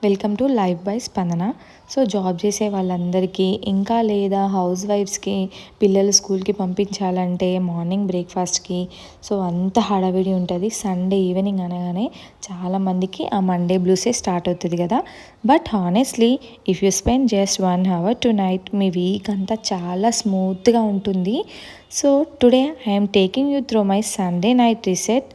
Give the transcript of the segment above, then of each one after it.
Welcome to life by స్పందన. So job చేసే వాళ్ళందరికీ ఇంకా లేదా హౌస్ వైఫ్స్కి పిల్లలు స్కూల్కి పంపించాలంటే మార్నింగ్ బ్రేక్ఫాస్ట్కి సో అంత హడావిడి ఉంటుంది. సండే ఈవినింగ్ అనగానే చాలామందికి ఆ మండే బ్లూసే స్టార్ట్ అవుతుంది కదా. But honestly if you spend just 1 hour to night me week అంతా చాలా స్మూత్గా ఉంటుంది. So today I'm taking you through my Sunday night reset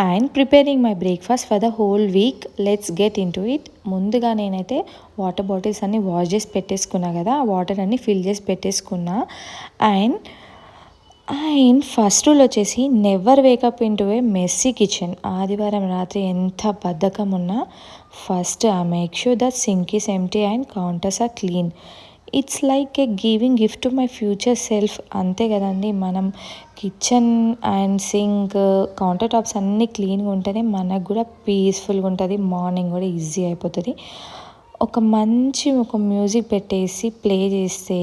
and preparing my breakfast for the whole week. Let's get in to it. ముందుగా నేనైతే water bottles అన్నీ wash చేసి పెట్టేసుకున్నా కదా, ఆ వాటర్ అన్నీ ఫిల్ చేసి పెట్టేసుకున్నా. అండ్ ఫస్ట్ రూల్ వచ్చేసి never wake up into a messy kitchen. ఆదివారం రాత్రి ఎంత బద్ధకం ఉన్నా first I make sure that sink is empty and counters are clean. It's like a giving gift to my future self. అంతే కదండి, మనం kitchen and sink counter tops అన్నీ క్లీన్గా ఉంటేనే మనకు కూడా పీస్ఫుల్గా ఉంటుంది. మార్నింగ్ కూడా ఈజీ అయిపోతుంది. ఒక మ్యూజిక్ పెట్టేసి ప్లే చేస్తే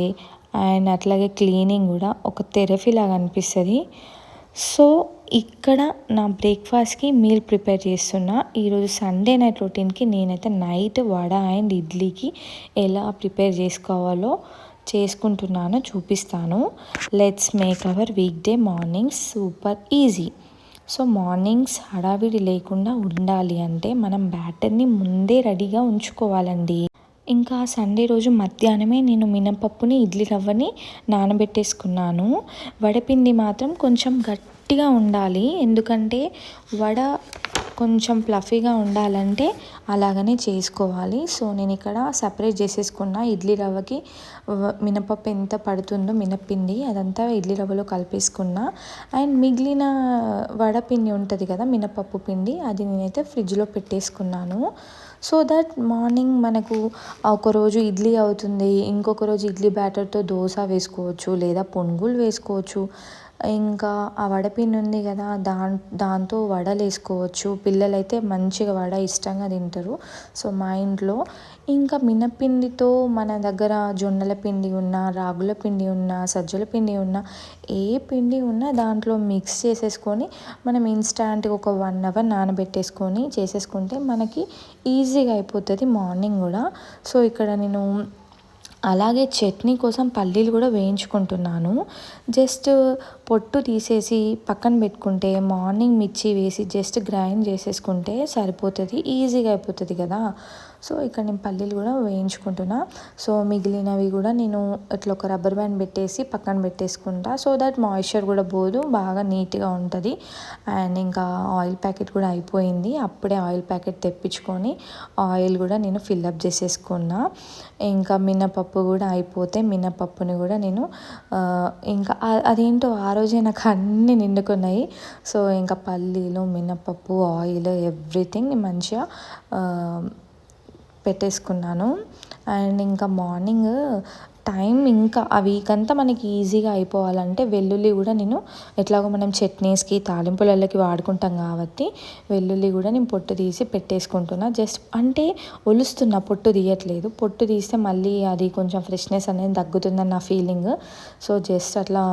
అండ్ అట్లాగే క్లీనింగ్ కూడా ఒక థెరపీ లాగా అనిపిస్తుంది. సో ఇక్కడ నా బ్రేక్ఫాస్ట్కి మీల్ ప్రిపేర్ చేస్తున్నా. ఈరోజు సండే నైట్ రొటీన్కి నేనైతే నైట్ వడ అండ్ ఇడ్లీకి ఎలా ప్రిపేర్ చేసుకోవాలో చేసుకుంటున్నానో చూపిస్తాను. Let's make our week day mornings super easy. So mornings హడావిడి లేకుండా ఉండాలి అంటే మనం బ్యాటర్ని ముందే రెడీగా ఉంచుకోవాలండి. ఇంకా సండే రోజు మధ్యాహ్నమే నేను మినపప్పుని ఇడ్లీ రవ్వని నానబెట్టేసుకున్నాను. వడపిండి మాత్రం కొంచెం గట్టిగా ఉండాలి, ఎందుకంటే వడ కొంచెం ఫ్లఫీగా ఉండాలంటే అలాగనే చేసుకోవాలి. సో నేను ఇక్కడ సపరేట్ చేసేసుకున్న ఇడ్లీ రవ్వకి మినపప్పు ఎంత పడుతుందో మినప్పిండి అదంతా ఇడ్లీ రవ్వలో కలిపేసుకున్నా. అండ్ మిగిలిన వడపిండి ఉంటుంది కదా, మినపప్పు పిండి, అది నేనైతే ఫ్రిడ్జ్లో పెట్టేసుకున్నాను. సో దట్ మార్నింగ్ మనకు ఒకరోజు ఇడ్లీ అవుతుంది, ఇంకొక రోజు ఇడ్లీ బ్యాటర్తో దోశ వేసుకోవచ్చు లేదా పునుగులు వేసుకోవచ్చు. ఇంకా ఆ వడపిండి ఉంది కదా, దాంతో వడలు వేసుకోవచ్చు. పిల్లలైతే మంచిగా వడ ఇష్టంగా తింటారు. సో మా ఇంట్లో ఇంకా మినప్పిండితో మన దగ్గర జొన్నల పిండి ఉన్నా, రాగుల పిండి ఉన్నా, సజ్జల పిండి ఉన్నా, ఏ పిండి ఉన్నా దాంట్లో మిక్స్ చేసేసుకొని మనం ఇన్స్టాంట్గా ఒక 1 hour నానబెట్టేసుకొని చేసేసుకుంటే మనకి ఈజీగా అయిపోతుంది మార్నింగ్ కూడా. సో ఇక్కడ నేను అలాగే చట్నీ కోసం పల్లీలు కూడా వేయించుకుంటున్నాను. జస్ట్ పొట్టు తీసేసి పక్కన పెట్టుకుంటే మార్నింగ్ మిర్చి వేసి జస్ట్ గ్రైండ్ చేసేసుకుంటే సరిపోతుంది, ఈజీగా అయిపోతుంది కదా. సో ఇక్కడ నేను పల్లీలు కూడా వేయించుకుంటున్నా. సో మిగిలినవి కూడా నేను ఇట్లా ఒక రబ్బర్ బ్యాండ్ పెట్టేసి పక్కన పెట్టేసుకుంటా. సో దట్ మాయిశ్చర్ కూడా పోదు, బాగా నీట్గా ఉంటుంది. అండ్ ఇంకా ఆయిల్ ప్యాకెట్ కూడా అయిపోయింది, అప్పుడే ఆయిల్ ప్యాకెట్ తెప్పించుకొని ఆయిల్ కూడా నేను ఫిల్అప్ చేసేసుకున్నా. ఇంకా మినపప్పు కూడా అయిపోతే మినపప్పుని కూడా నేను ఇంకా అదేంటో ఆ రోజే నాకు అన్నీ నిండుకున్నాయి. సో ఇంకా పల్లీలు, మినపప్పు, ఆయిల్ ఎవ్రీథింగ్ మంచిగా పెట్టేసుకున్నాను. అండ్ ఇంకా మార్నింగ్ టైం ఇంకా ఆ వీక్ అంతా మనకి ఈజీగా అయిపోవాలంటే వెల్లుల్లి కూడా నేను ఎట్లాగో మనం చట్నీస్కి తాలింపులకి వాడుకుంటాం కాబట్టి వెల్లుల్లి కూడా నేను పొట్టు తీసి పెట్టేసుకుంటున్నా. జస్ట్ అంటే ఒలుస్తున్నా, పొట్టు తీయట్లేదు. పొట్టు తీస్తే మళ్ళీ అది కొంచెం ఫ్రెష్నెస్ అనేది తగ్గుతుందని నా ఫీలింగ్. సో జస్ట్ అట్లా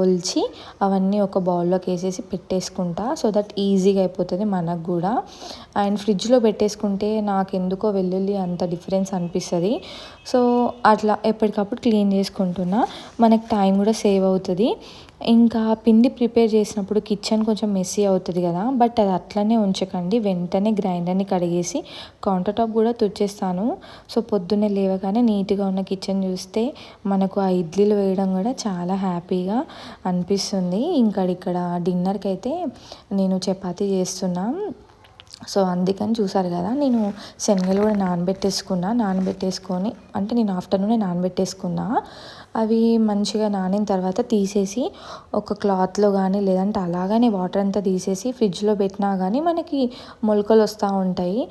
ఒలిచి అవన్నీ ఒక బౌల్లోకి వేసేసి పెట్టేసుకుంటా. సో దట్ ఈజీగా అయిపోతుంది మనకు కూడా. అండ్ ఫ్రిడ్జ్లో పెట్టేసుకుంటే నాకు ఎందుకో వెల్లుల్లి అంత డిఫరెన్స్ అనిపిస్తుంది. సో అట్లా ఎప్పటికప్పుడు క్లీన్ చేసుకుంటున్నా, మనకి టైం కూడా సేవ్ అవుతుంది. ఇంకా పిండి ప్రిపేర్ చేసినప్పుడు కిచెన్ కొంచెం మెస్సీ అవుతుంది కదా, బట్ అది అట్లనే ఉంచకండి. వెంటనే గ్రైండర్ని కడిగేసి కౌంటర్ టాప్ కూడా తుడిచేస్తాను. సో పొద్దున్నే లేవగానే నీట్గా ఉన్న కిచెన్ చూస్తే మనకు ఆ ఇడ్లీలు వేయడం కూడా చాలా హ్యాపీగా అనిపిస్తుంది. ఇంకా ఇక్కడ డిన్నర్కి అయితే నేను చపాతీ చేస్తున్నా. సో అందుకని చూసారు కదా, నేను శనగలు కూడా నానబెట్టేసుకొని అంటే నేను ఆఫ్టర్నూనే నానబెట్టేసుకున్నా. అవి మంచిగా నానిన తర్వాత తీసేసి ఒక క్లాత్లో కానీ లేదంటే అలాగనే వాటర్ అంతా తీసేసి ఫ్రిడ్జ్లో పెట్టినా కానీ మనకి మొలకలు వస్తూ ఉంటాయి.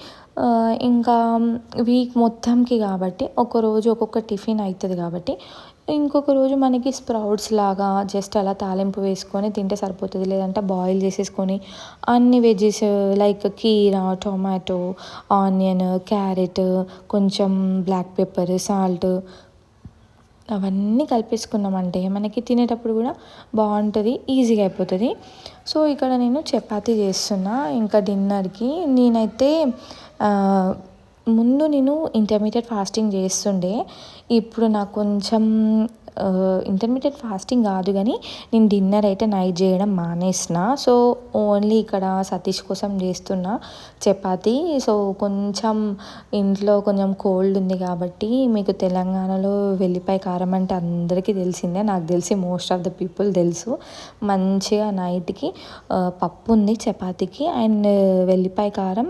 ఇంకా వీక్ మొత్తంకి కాబట్టి ఒకరోజు ఒక్కొక్క టిఫిన్ అవుతుంది కాబట్టి ఇంకొక రోజు మనకి స్ప్రౌట్స్ లాగా జస్ట్ అలా తాలింపు వేసుకొని తింటే సరిపోతుంది. లేదంటే బాయిల్ చేసేసుకొని అన్ని వెజ్జెస్ లైక్ కీరా, టొమాటో, ఆనియన్, క్యారెట్, కొంచెం బ్లాక్ పెప్పర్, సాల్ట్ అవన్నీ కలిపేసుకున్నామంటే మనకి తినేటప్పుడు కూడా బాగుంటుంది, ఈజీగా అయిపోతుంది. సో ఇక్కడ నేను చపాతీ చేస్తున్నా. ఇంకా డిన్నర్కి నేనైతే ముందు నేను ఇంటర్మీడియట్ ఫాస్టింగ్ చేస్తుండే. ఇప్పుడు నాకు కొంచెం ఇంటర్మీడియట్ ఫాస్టింగ్ కాదు కానీ నేను డిన్నర్ అయితే నైట్ చేయడం మానేసిన. సో ఓన్లీ ఇక్కడ సతీష్ కోసం చేస్తున్నా చపాతీ. సో కొంచెం ఇంట్లో కొంచెం కోల్డ్ ఉంది కాబట్టి, మీకు తెలంగాణలో వెల్లిపాయ కారం అంటే అందరికీ తెలిసిందే, నాకు తెలిసి మోస్ట్ ఆఫ్ ద పీపుల్ తెలుసు. మంచిగా నైట్కి పప్పు ఉంది చపాతీకి, అండ్ వెల్లిపాయ కారం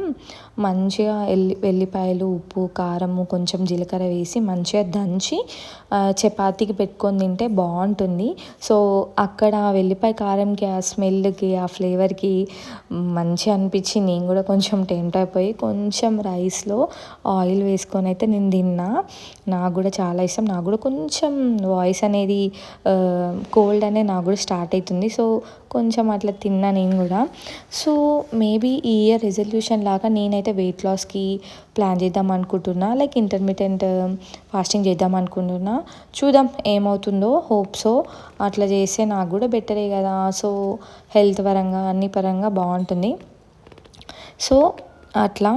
మంచిగా వెల్లిపాయలు, ఉప్పు, కారము, కొంచెం జీలకర్ర వేసి మంచిగా దంచి చపాతీకి పెట్టుకొని తింటే బాగుంటుంది. సో అక్కడ వెల్లిపాయ కారంకి, ఆ స్మెల్కి, ఆ ఫ్లేవర్కి మంచిగా అనిపించి నేను కూడా కొంచెం టెంప్ట్ అయిపోయి కొంచెం రైస్లో ఆయిల్ వేసుకొని అయితే నేను తిన్నా. నాకు కూడా చాలా ఇష్టం. నాకు కూడా కొంచెం వాయిస్ అనేది కోల్డ్ అనేది నాకు కూడా స్టార్ట్ అవుతుంది. సో కొంచెం అట్లా తిన్నా నేను కూడా. సో మేబీ ఈ ఇయర్ రెజల్యూషన్ లాగా నేనైతే వెయిట్ లాస్కి ప్లాన్ చేద్దాం అనుకుంటున్నా, లైక్ ఇంటర్మీడియట్ ఫాస్టింగ్ చేద్దాం అనుకుంటున్నా. చూద్దాం ఏమవుతుందో. Hope so. అట్లా చేస్తే నాకు కూడా బెటరే కదా. సో హెల్త్ పరంగా అన్ని పరంగా బాగుంటుంది. సో అట్లా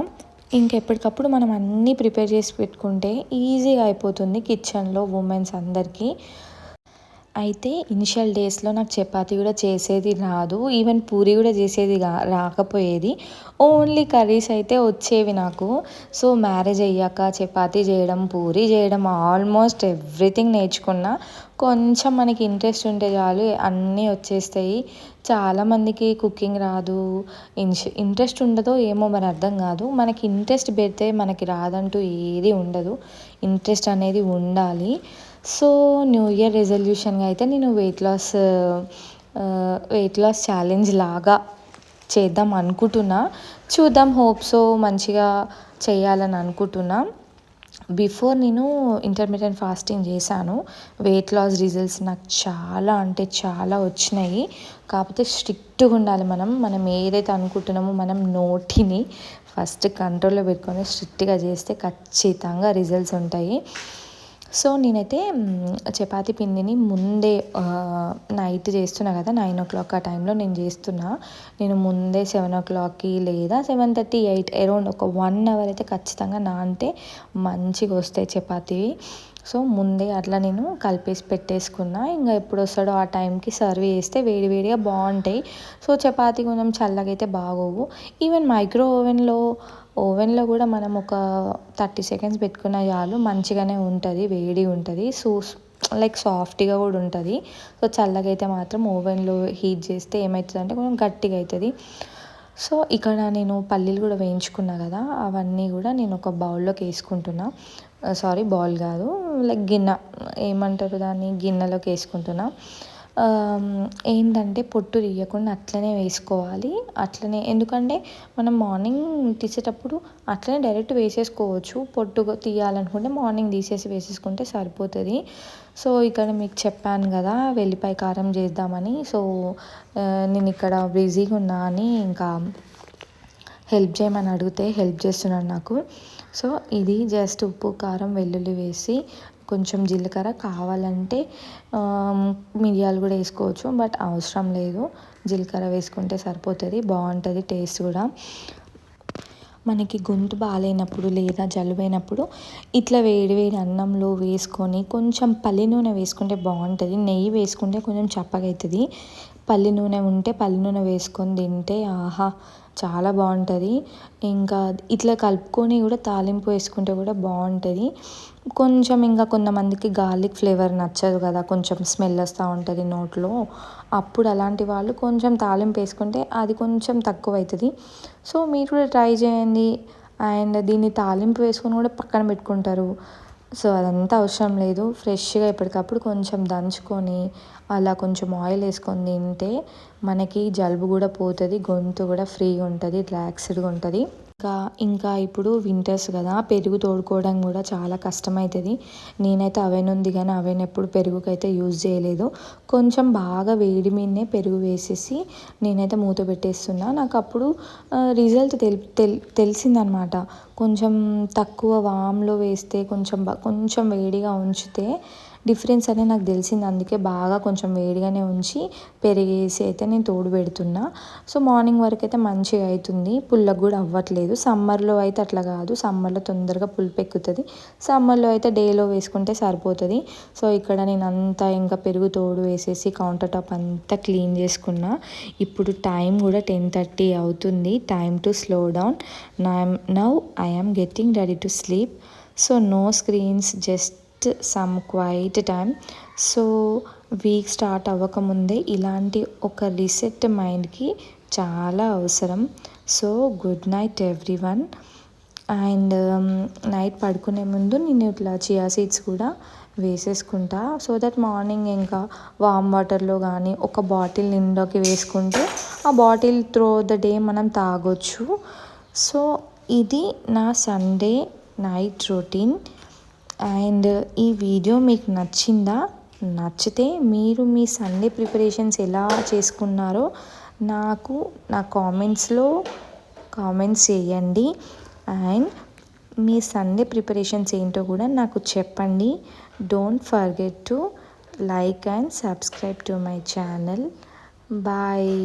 ఇంకెప్పటికప్పుడు మనం అన్నీ ప్రిపేర్ చేసి పెట్టుకుంటే ఈజీగా అయిపోతుంది కిచెన్లో ఉమెన్స్ అందరికీ. అయితే ఇనిషియల్ డేస్లో నాకు చపాతీ కూడా చేసేది రాదు, ఈవెన్ పూరి కూడా చేసేది రాకపోయేది. ఓన్లీ కర్రీస్ అయితే వచ్చేవి నాకు. సో మ్యారేజ్ అయ్యాక చపాతీ చేయడం, పూరి చేయడం, ఆల్మోస్ట్ ఎవ్రీథింగ్ నేర్చుకున్నా. కొంచెం మనకి ఇంట్రెస్ట్ ఉంటే చాలు అన్నీ వచ్చేస్తాయి. చాలామందికి కుకింగ్ రాదు, ఇంట్రెస్ట్ ఉండదో ఏమో మరి అర్థం కాదు. మనకి ఇంట్రెస్ట్ పెడితే మనకి రాదంటూ ఏది ఉండదు. ఇంట్రెస్ట్ అనేది ఉండాలి. సో న్యూ ఇయర్ రెజల్యూషన్గా అయితే నేను వెయిట్ లాస్ ఛాలెంజ్ లాగా చేద్దాం అనుకుంటున్నా. చూద్దాం. హోప్ సో మంచిగా చేయాలని అనుకుంటున్నా. బిఫోర్ నేను ఇంటర్మీడియట్ ఫాస్టింగ్ చేశాను. వెయిట్ లాస్ రిజల్ట్స్ నాకు చాలా అంటే చాలా వచ్చినాయి. కాకపోతే స్ట్రిక్ట్గా ఉండాలి. మనం ఏదైతే అనుకుంటున్నామో మనం నోటిని ఫస్ట్ కంట్రోల్లో పెట్టుకొని స్ట్రిక్ట్గా చేస్తే ఖచ్చితంగా రిజల్ట్స్ ఉంటాయి. సో నేనైతే చపాతీ పిండిని ముందే నైట్ చేస్తున్నా కదా, 9 o'clock ఆ టైంలో నేను చేస్తున్నా. నేను ముందే 7 o'clockకి లేదా 7:30, 8 అరౌండ్ ఒక 1 hour అయితే ఖచ్చితంగా నానితే మంచిగా వస్తాయి చపాతీ. సో ముందే అట్లా నేను కలిపేసి పెట్టేసుకున్నా. ఇంకా ఎప్పుడు వస్తాడో ఆ టైంకి సర్వ్ చేస్తే వేడి వేడిగా బాగుంటాయి. సో చపాతీ కొంచెం చల్లగా అయితే బాగోవు. ఈవెన్ మైక్రో ఓవెన్లో కూడా మనం ఒక 30 seconds పెట్టుకున్న చాలు, మంచిగానే ఉంటుంది, వేడి ఉంటుంది. సో లైక్ సాఫ్ట్గా కూడా ఉంటుంది. సో చల్లగా అయితే మాత్రం ఓవెన్లో హీట్ చేస్తే ఏమవుతుంది అంటే కొంచెం గట్టిగా అవుతుంది. సో ఇక్కడ నేను పల్లీలు కూడా వేయించుకున్నా కదా, అవన్నీ కూడా నేను ఒక బౌల్లోకి వేసుకుంటున్నా. సారీ, బౌల్ కాదు, లైక్ గిన్నె, ఏమంటారు దాన్ని, గిన్నెలోకి వేసుకుంటున్నా. ఏంటంటే పొట్టు తీయకుండా అట్లనే వేసుకోవాలి. అట్లనే, ఎందుకంటే మనం మార్నింగ్ తీసేటప్పుడు అట్లనే డైరెక్ట్ వేసేసుకోవచ్చు. పొట్టు తీయాలనుకుంటే మార్నింగ్ తీసేసి వేసేసుకుంటే సరిపోతుంది. సో ఇక్కడ మీకు చెప్పాను కదా వెల్లిపాయ కారం చేద్దామని. సో నేను ఇక్కడ బిజీగా ఉన్నా అని ఇంకా హెల్ప్ చేయమని అడిగితే హెల్ప్ చేస్తున్నాడు నాకు. సో ఇది జస్ట్ ఉప్పు, కారం, వెల్లుల్లి వేసి కొంచెం జీలకర్ర, కావాలంటే మిరియాలు కూడా వేసుకోవచ్చు, బట్ అవసరం లేదు. జీలకర్ర వేసుకుంటే సరిపోతుంది, బాగుంటుంది టేస్ట్ కూడా. మనకి గొంతు బాగాలేనప్పుడు లేదా జలుబైనప్పుడు ఇట్లా వేడి వేడి అన్నంలో వేసుకొని కొంచెం పల్లి నూనె వేసుకుంటే బాగుంటుంది. నెయ్యి వేసుకుంటే కొంచెం చప్పగా అవుతుంది. పల్లి నూనె ఉంటే పల్లి నూనె వేసుకొని తింటే ఆహా చాలా బాగుంటుంది. ఇంకా ఇట్లా కలుపుకొని కూడా తాలింపు వేసుకుంటే కూడా బాగుంటుంది. కొంచెం ఇంకా కొంతమందికి గార్లిక్ ఫ్లేవర్ నచ్చదు కదా, కొంచెం స్మెల్ వస్తూ ఉంటుంది నోట్లో. అప్పుడు అలాంటి వాళ్ళు కొంచెం తాలింపు వేసుకుంటే అది కొంచెం తక్కువ అవుతుంది. సో మీరు కూడా ట్రై చేయండి. అండ్ దీన్ని తాలింపు వేసుకొని కూడా పక్కన పెట్టుకుంటారు. సో అదంతా అవసరం లేదు. ఫ్రెష్గా ఎప్పటికప్పుడు కొంచెం దంచుకొని అలా కొంచెం ఆయిల్ వేసుకొని తింటే మనకి జలుబు కూడా పోతుంది, గొంతు కూడా ఫ్రీగా ఉంటుంది, రిలాక్స్డ్గా ఉంటుంది. ఇంకా ఇప్పుడు వింటర్స్ కదా, పెరుగు తోడుకోవడం కూడా చాలా కష్టమవుతుంది. నేనైతే అవెన్ ఉంది కానీ అవెన్ ఎప్పుడు పెరుగుకైతే యూజ్ చేయలేదు. కొంచెం బాగా వేడి మీదనే పెరుగు వేసేసి నేనైతే మూత పెట్టేస్తున్నా. నాకు అప్పుడు రిజల్ట్ తెలిసిందనమాట. కొంచెం తక్కువ వామ్లో వేస్తే కొంచెం వేడిగా ఉంచితే డిఫరెన్స్ అనేది నాకు తెలిసింది. అందుకే బాగా కొంచెం వేడిగానే ఉంచి పెరిగేసి అయితే నేను తోడు పెడుతున్నా. సో మార్నింగ్ వరకు అయితే మంచిగా అవుతుంది, పుల్లగా కూడా అవ్వట్లేదు. సమ్మర్లో అయితే అట్లా కాదు, సమ్మర్లో తొందరగా పులుపు ఎక్కుతుంది. సమ్మర్లో అయితే డేలో వేసుకుంటే సరిపోతుంది. సో ఇక్కడ నేను అంతా ఇంకా పెరుగు తోడు వేసేసి కౌంటర్ టాప్ అంతా క్లీన్ చేసుకున్నా. ఇప్పుడు టైం కూడా 10:30 అవుతుంది. Time to slow down. Now I am getting ready to sleep. So no screens, just some quiet time. So week start అవ్వకముందే ఇలాంటి ఒక రీసెట్ మైండ్కి చాలా అవసరం. So good night everyone. And night పడుకునే ముందు నేను ఇట్లా చియా సీడ్స్ కూడా వేసేసుకుంటా. సో దట్ మార్నింగ్ ఇంకా వామ్ వాటర్లో కానీ ఒక బాటిల్ నిండాకి వేసుకుంటే ఆ బాటిల్ త్రూ ద డే మనం తాగొచ్చు. సో ఇది నా సండే నైట్ రొటీన్. అండ్ ఈ వీడియో మీకు నచ్చిందా? నచ్చితే మీరు మీ సండే ప్రిపరేషన్స్ ఎలా చేసుకున్నారో నాకు నా కామెంట్స్లో కామెంట్స్ చేయండి. అండ్ మీ సండే ప్రిపరేషన్స్ ఏంటో కూడా నాకు చెప్పండి. Don't forget to like and subscribe to my channel. Bye.